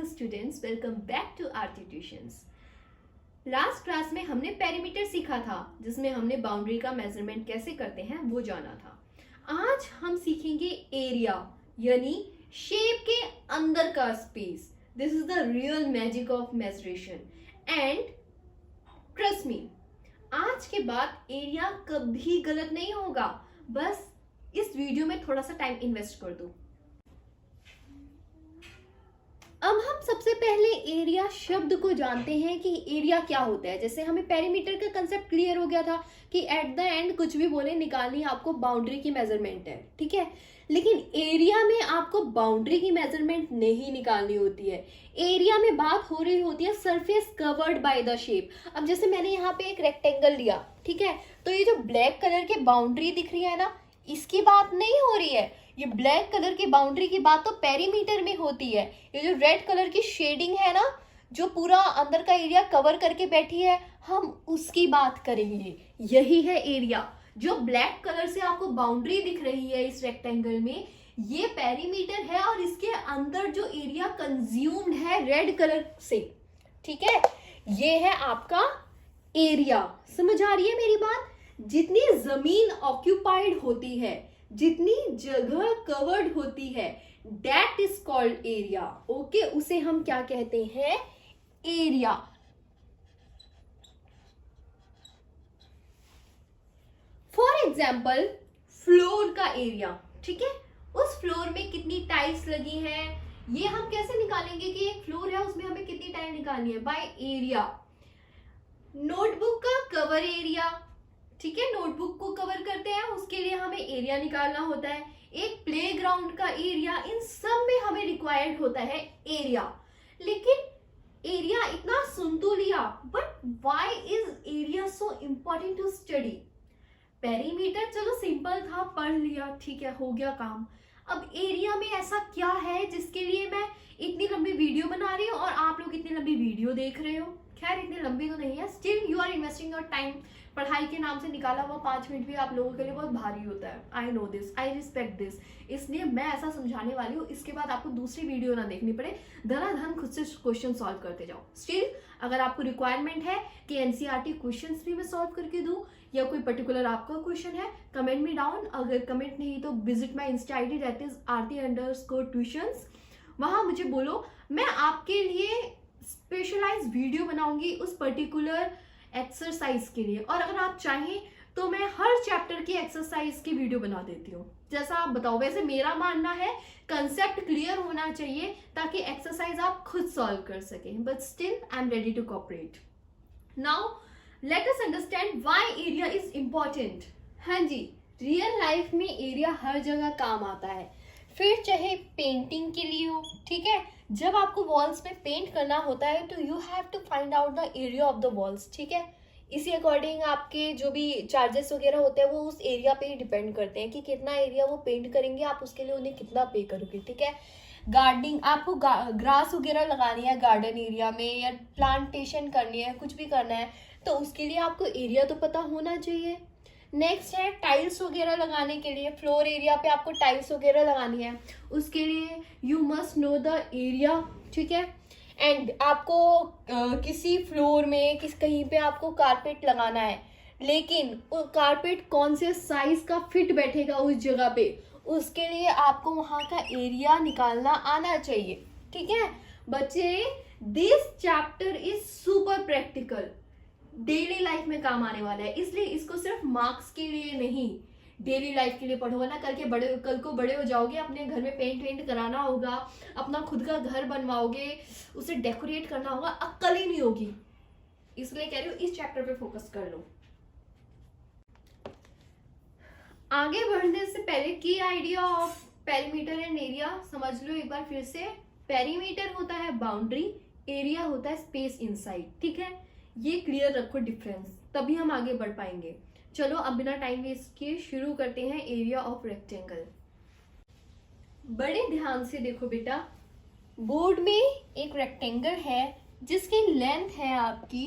students, welcome back to Aarti Tuitions. Last class में हमने perimeter सीखा था जिसमें हमने बाउंड्री का मेजरमेंट कैसे करते हैं वो जाना था। आज हम सीखेंगे एरिया यानी शेप के अंदर का space. This is the real magic of mensuration and trust me, आज के बाद एरिया कभी गलत नहीं होगा। बस इस वीडियो में थोड़ा सा टाइम इन्वेस्ट कर दो। अब हम सबसे पहले एरिया शब्द को जानते हैं कि एरिया क्या होता है। जैसे हमें पेरीमीटर का कंसेप्ट क्लियर हो गया था कि एट द एंड कुछ भी बोले निकालनी आपको बाउंड्री की मेजरमेंट है, ठीक है। लेकिन एरिया में आपको बाउंड्री की मेजरमेंट नहीं निकालनी होती है। एरिया में बात हो रही होती है surface covered by the shape. अब जैसे मैंने यहाँ पे एक रेक्टेंगल लिया, ठीक है, तो ये जो ब्लैक कलर की बाउंड्री दिख रही है ना, इसकी बात नहीं हो रही है। ये ब्लैक कलर की बाउंड्री की बात तो पेरीमीटर में होती है। ये जो रेड कलर की शेडिंग है ना, जो पूरा अंदर का एरिया कवर करके बैठी है, हम उसकी बात करेंगे। यही है एरिया। जो ब्लैक कलर से आपको बाउंड्री दिख रही है इस रेक्टेंगल में, ये पेरीमीटर है और इसके अंदर जो एरिया कंज्यूम्ड है रेड कलर से, ठीक है, ये है आपका एरिया। समझ आ रही है मेरी बात? जितनी जमीन ऑक्यूपाइड होती है, जितनी जगह कवर्ड होती है, that is called area. Okay, उसे हम क्या कहते हैं? एरिया। फॉर एग्जाम्पल फ्लोर का एरिया, ठीक है, उस फ्लोर में कितनी टाइल्स लगी हैं, ये हम कैसे निकालेंगे कि एक फ्लोर है उसमें हमें कितनी टाइल निकालनी है? By area. नोटबुक का कवर एरिया, ठीक है, नोटबुक को कवर करते हैं, उसके लिए हमें एरिया निकालना होता है। एक प्लेग्राउंड का एरिया, इन सब में हमें रिक्वायर्ड होता है एरिया। लेकिन एरिया इतना सुन तो लिया, but why is area so important to study? Perimeter चलो सिंपल था, पढ़ लिया, ठीक है, हो गया काम। अब एरिया में ऐसा क्या है जिसके लिए मैं इतनी लंबी वीडियो बना रही हूँ और आप लोग इतनी लंबी वीडियो देख रहे हो? खैर इतनी लंबी तो नहीं है, still you are investing your time. पढ़ाई के नाम से निकाला हुआ 5 मिनट भी आप लोगों के लिए बहुत भारी होता है। I know this, I respect this. इसलिए मैं ऐसा समझाने वाली हूँ, इसके बाद आपको दूसरी वीडियो ना देखनी पड़े, धनाधन खुद से क्वेश्चन सॉल्व करते जाओ। स्टिल अगर आपको रिक्वायरमेंट है कि एनसीईआरटी क्वेश्चंस भी मैं सॉल्व करके दूं या कोई पर्टिकुलर आपका क्वेश्चन है, कमेंट मी डाउन। अगर कमेंट नहीं तो visit my Insta ID, that is aarti_tuitions। वहां मुझे बोलो, मैं आपके लिए स्पेशलाइज वीडियो बनाऊंगी उस पर्टिकुलर एक्सरसाइज के लिए। और अगर आप चाहें तो मैं हर चैप्टर की एक्सरसाइज की वीडियो बना देती हूँ, जैसा आप बताओ। वैसे मेरा मानना है कंसेप्ट क्लियर होना चाहिए ताकि एक्सरसाइज आप खुद सॉल्व कर सकें, but still I am ready to cooperate. Now let us understand why area is important. हाँ जी, रियल लाइफ में एरिया हर जगह काम आता है, फिर चाहे पेंटिंग के लिए हो, ठीक है। जब आपको वॉल्स में पेंट करना होता है तो you have to find out the area of the walls, ठीक है। इसी अकॉर्डिंग आपके जो भी चार्जेस वगैरह होते हैं वो उस एरिया पे ही डिपेंड करते हैं कि कितना एरिया वो पेंट करेंगे, आप उसके लिए उन्हें कितना पे करोगे, ठीक है। गार्डनिंग, आपको ग्रास वगैरह लगानी है गार्डन एरिया में, या प्लांटेशन करनी है, कुछ भी करना है, तो उसके लिए आपको एरिया तो पता होना चाहिए। नेक्स्ट है टाइल्स वगैरह लगाने के लिए, फ्लोर एरिया पे आपको टाइल्स वगैरह लगानी है, उसके लिए you must know the area, ठीक है। एंड आपको किसी फ्लोर में कहीं पे आपको कारपेट लगाना है, लेकिन वो कारपेट कौन से साइज का फिट बैठेगा उस जगह पे, उसके लिए आपको वहाँ का एरिया निकालना आना चाहिए, ठीक है। बच्चे, this chapter is super practical, daily life में काम आने वाला है, इसलिए इसको सिर्फ मार्क्स के लिए नहीं, डेली लाइफ के लिए पढ़ो, वरना कल को बड़े हो जाओगे, अपने घर में पेंट कराना होगा, अपना खुद का घर बनवाओगे, उसे डेकोरेट करना होगा, अक्ल ही नहीं होगी। इसलिए कह रही हूँ इस चैप्टर पे फोकस कर लो। आगे बढ़ने से पहले की idea of perimeter and area समझ लो एक बार फिर से। पेरीमीटर होता है बाउंड्री, एरिया होता है स्पेस इनसाइड, ठीक है। ये क्लियर रखो डिफरेंस, तभी हम आगे बढ़ पाएंगे। चलो अब बिना टाइम वेस्ट किए शुरू करते हैं एरिया ऑफ रेक्टेंगल। बड़े ध्यान से देखो बेटा, बोर्ड में एक रेक्टेंगल है जिसकी लेंथ है आपकी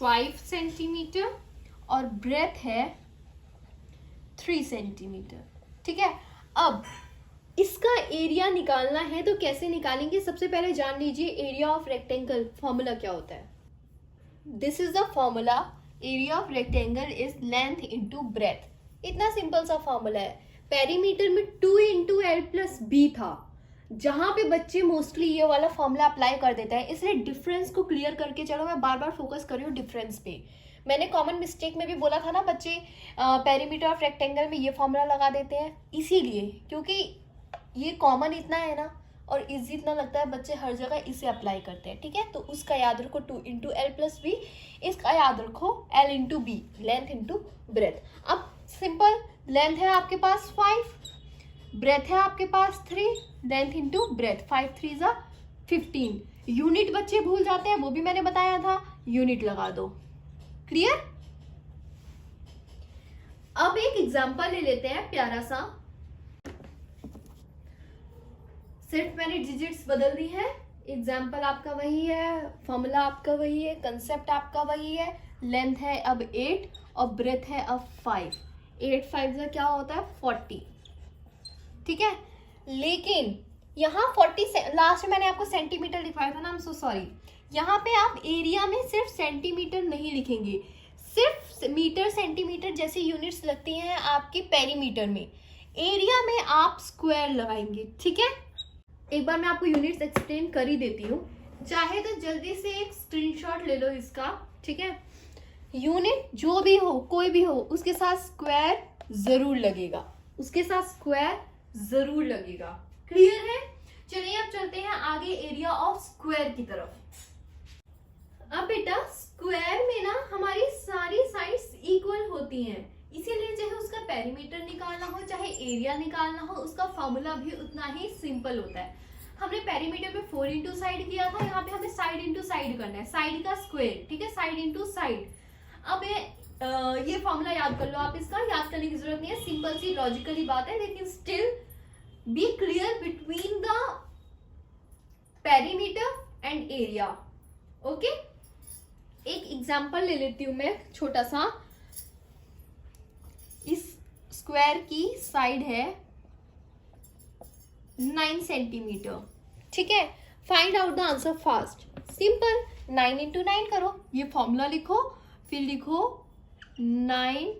5 सेंटीमीटर और ब्रेथ है 3 सेंटीमीटर, ठीक है। अब इसका एरिया निकालना है तो कैसे निकालेंगे, सबसे पहले जान लीजिए एरिया ऑफ रेक्टेंगल फॉर्मूला क्या होता है. This is the formula, area of rectangle is length into breath. इतना सिंपल सा फॉर्मूला है. पेरीमीटर में 2 इंटू एल प्लस बी था, जहां पे बच्चे मोस्टली ये वाला फॉर्मूला अप्लाई कर देते हैं, इसलिए डिफरेंस को क्लियर करके चलो. मैं बार बार फोकस कर रही हूँ डिफरेंस पे. मैंने कॉमन मिस्टेक में भी बोला था ना बच्चे पेरीमीटर ऑफ रेक्टेंगल में ये फॉर्मूला लगा देते हैं, इसीलिए क्योंकि ये कॉमन इतना है ना और इजी इतना लगता है, बच्चे हर जगह इसे अप्लाई करते हैं. ठीक है, तो उसका याद रखो 2 इंटू एल प्लस बी, इसका याद रखो l into b, length into breadth. अब सिंपल, लेंथ है आपके पास 5, ब्रेथ है आपके पास 3, लेंथ इंटू ब्रेथ 5 3 जा 15. यूनिट बच्चे भूल जाते हैं, वो भी मैंने बताया था, यूनिट लगा दो. क्लियर. अब एक एग्जांपल ले लेते हैं प्यारा सा. सिर्फ मैंने डिजिट्स बदल दी है, एग्जाम्पल आपका वही है, फॉर्मूला आपका वही है, कंसेप्ट आपका वही है. लेंथ है अब 8 और ब्रेथ है अब 5. 8 5 का क्या होता है 40. ठीक है, लेकिन यहाँ 40 से लास्ट में मैंने आपको सेंटीमीटर लिखवाया था ना, आई एम सो सॉरी. यहाँ पे आप एरिया में सिर्फ सेंटीमीटर नहीं लिखेंगे, सिर्फ मीटर सेंटीमीटर जैसी यूनिट्स लगती हैं आपके पेरीमीटर में. एरिया में आप स्क्वायर लगाएंगे. ठीक है, एक बार मैं आपको यूनिट्स एक्सप्लेन कर ही देती हूँ, चाहे तो जल्दी से एक स्क्रीनशॉट ले लो इसका. ठीक है, यूनिट जो भी हो, कोई भी हो, उसके साथ स्क्वायर जरूर लगेगा, उसके साथ स्क्वायर जरूर लगेगा. क्लियर है. चलिए अब चलते हैं आगे एरिया ऑफ स्क्वायर की तरफ. अब बेटा स्क्वायर में ना हमारी सारी साइड्स इक्वल होती हैं, इसीलिए चाहे उसका पेरीमीटर निकालना हो चाहे एरिया निकालना हो, उसका फॉर्मूला भी उतना ही सिंपल होता है. हमने पेरीमीटर में 4 इंटू साइड किया था, यहाँ पे हमें साइड इंटू साइड करना है, साइड का स्क्वायर. ठीक है, साइड इंटू साइड. अब ये फॉर्मूला याद कर लो आप, इसका याद करने की जरूरत नहीं है, सिंपल सी लॉजिकली बात है, लेकिन still be clear between the perimeter and area. Okay, एक एग्जांपल ले लेती हूं मैं छोटा सा. इस स्क्वायर की साइड है 9 सेंटीमीटर. ठीक है, find out the answer fast. Simple, 9 into 9 करो, ये फॉर्मूला लिखो, फिर लिखो 9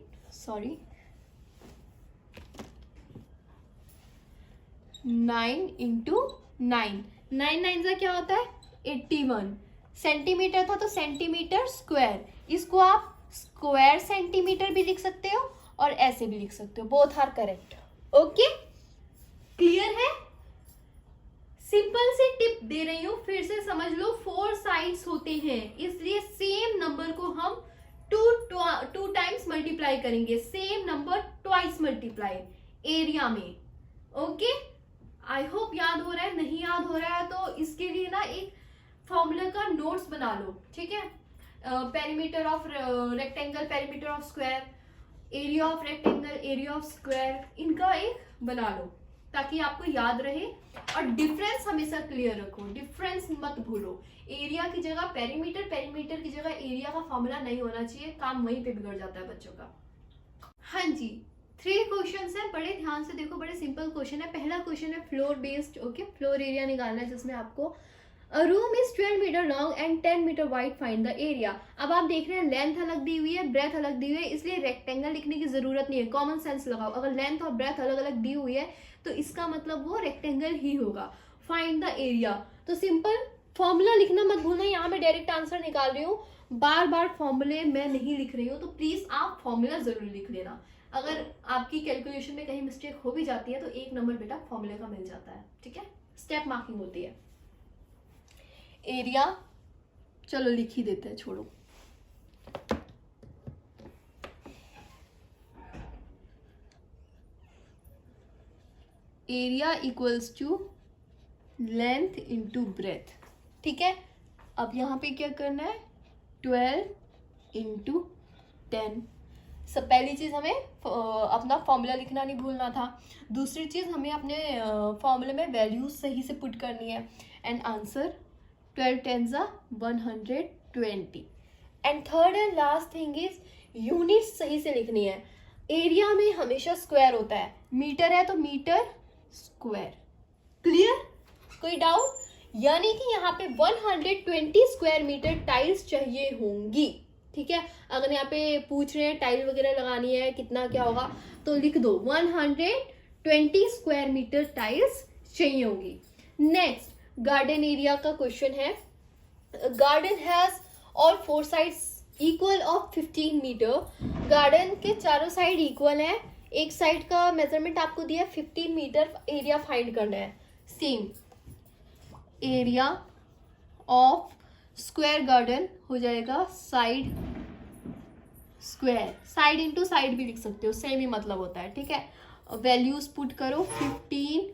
इंटू 9. 9 9 का क्या होता है 81. सेंटीमीटर था तो सेंटीमीटर स्क्वायर, इसको आप स्क्वायर सेंटीमीटर भी लिख सकते हो और ऐसे भी लिख सकते हो, both are correct. Okay, clear है. सिंपल सी टिप दे रही हूं, फिर से समझ लो. 4 साइड्स होते हैं, इसलिए सेम नंबर को हम 2 टाइम्स मल्टीप्लाई करेंगे, same number twice multiply area में. ओके, आई होप याद हो रहा है. नहीं याद हो रहा है तो इसके लिए ना एक फॉर्मूला का नोट्स बना लो. ठीक है, perimeter of rectangle, perimeter of square, area of rectangle, area of square, इनका एक बना लो ताकि आपको याद रहे. और डिफरेंस हमेशा क्लियर रखो, डिफरेंस मत भूलो. एरिया की जगह पेरीमीटर, पेरीमीटर की जगह एरिया का फॉर्मूला नहीं होना चाहिए, काम वहीं पे बिगड़ जाता है बच्चों का. हाँ जी, 3 क्वेश्चन है, बड़े ध्यान से देखो, बड़े सिंपल क्वेश्चन है. पहला क्वेश्चन है floor based. Okay, floor area निकालना है, जिसमें आपको A room is 12 metre long and 10 metre wide, find the area. अब आप देख रहे हैं लेंथ अलग दी हुई है, ब्रेथ अलग दी हुई है, इसलिए रेक्टेंगल लिखने की जरूरत नहीं है, कॉमन सेंस लगाओ. अगर लेंथ और ब्रेथ अलग अलग दी हुई है तो इसका मतलब वो रेक्टेंगल ही होगा. फाइंड द एरिया, तो सिंपल फॉर्मूला लिखना मत भूलना. यहाँ मैं डायरेक्ट आंसर निकाल रही हूँ, बार बार फॉर्मूले मैं नहीं लिख रही हूँ, तो प्लीज आप फॉर्मूला जरूर लिख लेना. अगर आपकी कैलकुलेशन में कहीं मिस्टेक हो भी जाती है तो 1 नंबर बेटा फॉर्मूले का मिल जाता है. ठीक है, स्टेप मार्किंग होती है. एरिया चलो लिख ही देते हैं, छोड़ो. Area equals to length into breadth. ठीक है, अब यहाँ पे क्या करना है 12 इंटू 10. सब पहली चीज हमें अपना फॉर्मूला लिखना नहीं भूलना था. दूसरी चीज हमें अपने फॉर्मूले में वैल्यूज सही से पुट करनी है. And answer 12 10s are 120. And third and last thing is units सही से लिखनी है. एरिया में हमेशा स्क्वायर होता है, मीटर है तो मीटर स्क्वायर. कोई डाउट? यानी कि यहाँ पे 120 स्क्वायर मीटर टाइल्स चाहिए होंगी, ठीक है। अगर यहाँ पे पूछ रहे हैं टाइल वगैरह लगानी है कितना क्या होगा, तो लिख दो 120 स्क्वायर मीटर टाइल्स चाहिए होंगी। नेक्स्ट गार्डन एरिया का क्वेश्चन है। Garden has all 4 sides equal of 15 metre. Garden के चारों साइड इक्वल है, एक साइड का मेजरमेंट आपको दिया है 15 मीटर, एरिया फाइंड करना है। Same area of square garden हो जाएगा side square, side into side भी लिख सकते हो, सेम ही मतलब होता है, ठीक है। वैल्यूज पुट करो 15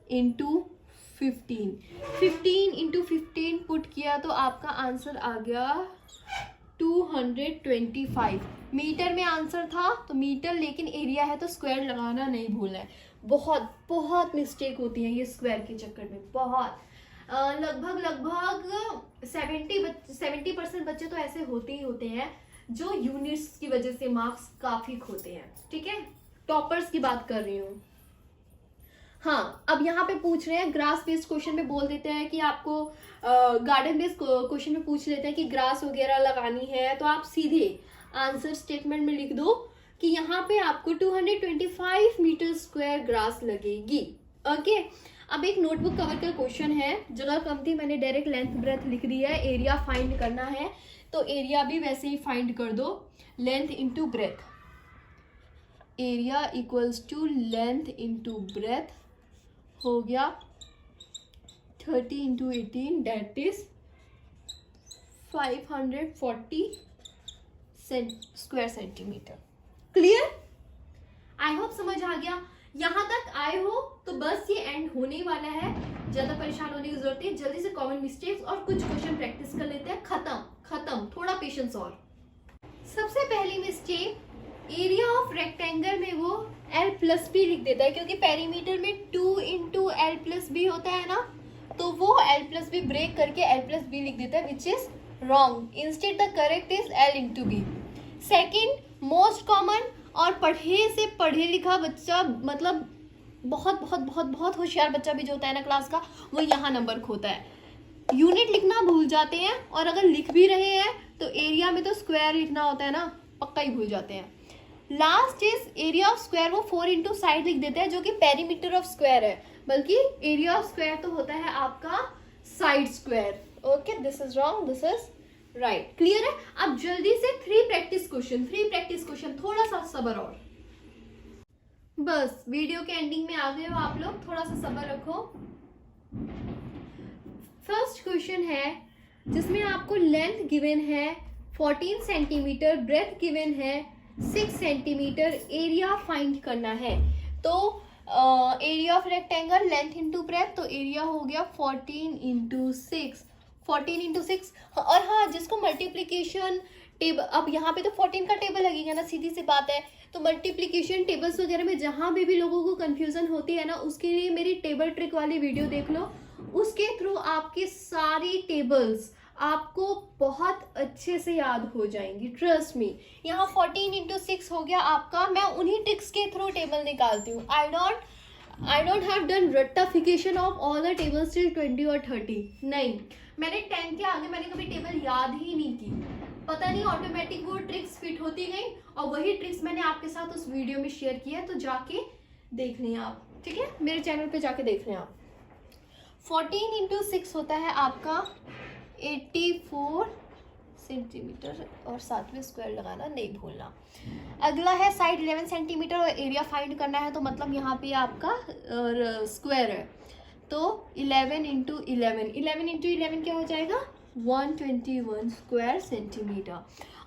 इंटू 15 पुट किया तो आपका आंसर आ गया 225 मीटर में आंसर था, तो मीटर लेकिन एरिया है तो स्क्वायर लगाना नहीं भूलना है। बहुत बहुत मिस्टेक होती है ये स्क्वायर के चक्कर में, बहुत लगभग 70% बच्चे तो ऐसे होते ही होते हैं जो यूनिट्स की वजह से मार्क्स काफी खोते हैं, ठीक है। टॉपर्स की बात कर रही हूँ। हाँ, अब यहाँ पे पूछ रहे हैं ग्रास बेस्ड क्वेश्चन में बोल देते हैं कि आपको गार्डन बेस्ड क्वेश्चन में पूछ लेते हैं कि ग्रास वगैरह लगानी है, तो आप सीधे आंसर स्टेटमेंट में लिख दो कि यहाँ पे आपको 225 मीटर स्क्वायर ग्रास लगेगी। ओके, अब एक नोटबुक कवर का क्वेश्चन है, जगह कम थी मैंने डायरेक्ट लेंथ ब्रेथ लिख दी है। एरिया फाइंड करना है तो एरिया भी वैसे ही फाइंड कर दो, length into breadth. Area equals to length into breadth हो गया 30 into 18 that is 540 square centimetre. Clear? I hope समझ आ गया। यहां तक आए हो तो बस ये एंड होने वाला है, ज्यादा परेशान होने की जरूरत नहीं। जल्दी से कॉमन मिस्टेक्स और कुछ क्वेश्चन प्रैक्टिस कर लेते हैं। खत्म, थोड़ा पेशेंस और। सबसे पहली मिस्टेक, एरिया ऑफ रेक्टेंगल में वो l+b लिख देता है, क्योंकि पेरीमीटर में 2 इंटू l+b होता है ना, तो वो l+b ब्रेक करके l+b लिख देता है, which is wrong. Instead the correct is l into b। Second most common, और पढ़े लिखा बच्चा, मतलब बहुत बहुत बहुत बहुत होशियार बच्चा भी जो होता है ना क्लास का, वो यहाँ नंबर खोता है। यूनिट लिखना भूल जाते हैं, और अगर लिख भी रहे हैं तो एरिया में तो स्क्वायर लिखना होता है ना, पक्का ही भूल जाते हैं। Last is area of square, वो 4 इंटू साइड लिख देते हैं, जो कि पेरीमीटर ऑफ स्क्वायर है, बल्कि एरिया ऑफ स्क्वायर तो होता है आपका side square. Okay, this is wrong, this is right. Clear है? अब जल्दी से 3 प्रैक्टिस क्वेश्चन, थोड़ा सा सब्र और। बस वीडियो के एंडिंग में आ गए हो आप लोग, थोड़ा सा सब्र रखो। फर्स्ट क्वेश्चन है जिसमें आपको लेंथ गिवन है 14 सेंटीमीटर, ब्रेथ गिवन है 6 सेंटीमीटर, एरिया फाइंड करना है। तो area of rectangle length into breath, तो एरिया हो गया 14 इंटू 6। और हाँ, जिसको मल्टीप्लीकेशन टेबल, अब यहाँ पे तो 14 का टेबल लगेगा ना, सीधी सी बात है। तो मल्टीप्लीकेशन टेबल्स वगैरह में जहाँ भी लोगों को कंफ्यूजन होती है ना, उसके लिए मेरी टेबल ट्रिक वाली वीडियो देख लो, उसके थ्रू आपकी सारी टेबल्स आपको बहुत अच्छे से याद हो जाएंगी, ट्रस्ट मी। यहाँ 14 इंटू 6 हो गया आपका, मैं उन्हीं ट्रिक्स के थ्रू टेबल निकालती हूँ। आई डोंट हैव डन रट्टाफिकेशन of all the tables till 20 और 30, नहीं। मैंने 10 के आगे मैंने कभी टेबल याद ही नहीं की, पता नहीं ऑटोमेटिक वो ट्रिक्स फिट होती गई, और वही ट्रिक्स मैंने आपके साथ उस वीडियो में शेयर किया है, तो जाके देख लें आप, ठीक है, मेरे चैनल पे जाके देख लें आप। 14 इंटू 6 होता है आपका 84 सेंटीमीटर, और साथ में स्क्वायर लगाना नहीं भूलना। अगला है साइड 11 सेंटीमीटर और एरिया फाइंड करना है, तो मतलब यहाँ पे आपका स्क्वायर है, तो 11 इंटू 11 क्या हो जाएगा 121 स्क्वायर सेंटीमीटर।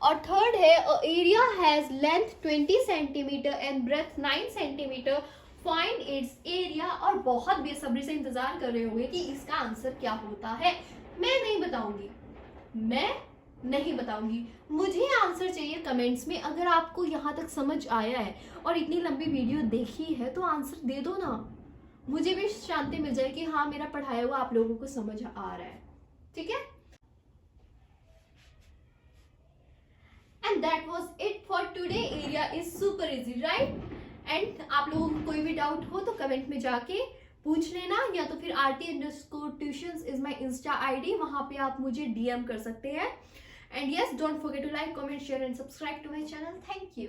और थर्ड है area has length 20 centimetre and breadth 9 centimetre, find its area. और बहुत बेसब्री से इंतजार कर रहे होंगे कि इसका आंसर क्या होता है। मैं नहीं बताऊंगी, मुझे आंसर चाहिए कमेंट्स में। अगर आपको यहाँ तक समझ आया है और इतनी लंबी वीडियो देखी है तो आंसर दे दो ना, मुझे भी शांति मिल जाए कि हाँ मेरा पढ़ाया हुआ आप लोगों को समझ आ रहा है, ठीक है। And that was it for today. Area is super easy, right? And आप लोगों को कोई भी डाउट हो तो कमेंट में जाके पूछ लेना, या तो फिर RT_tuitions is my Insta ID, वहां पे आप मुझे DM कर सकते हैं. And yes, don't forget to like, comment, share and subscribe to my channel. Thank you.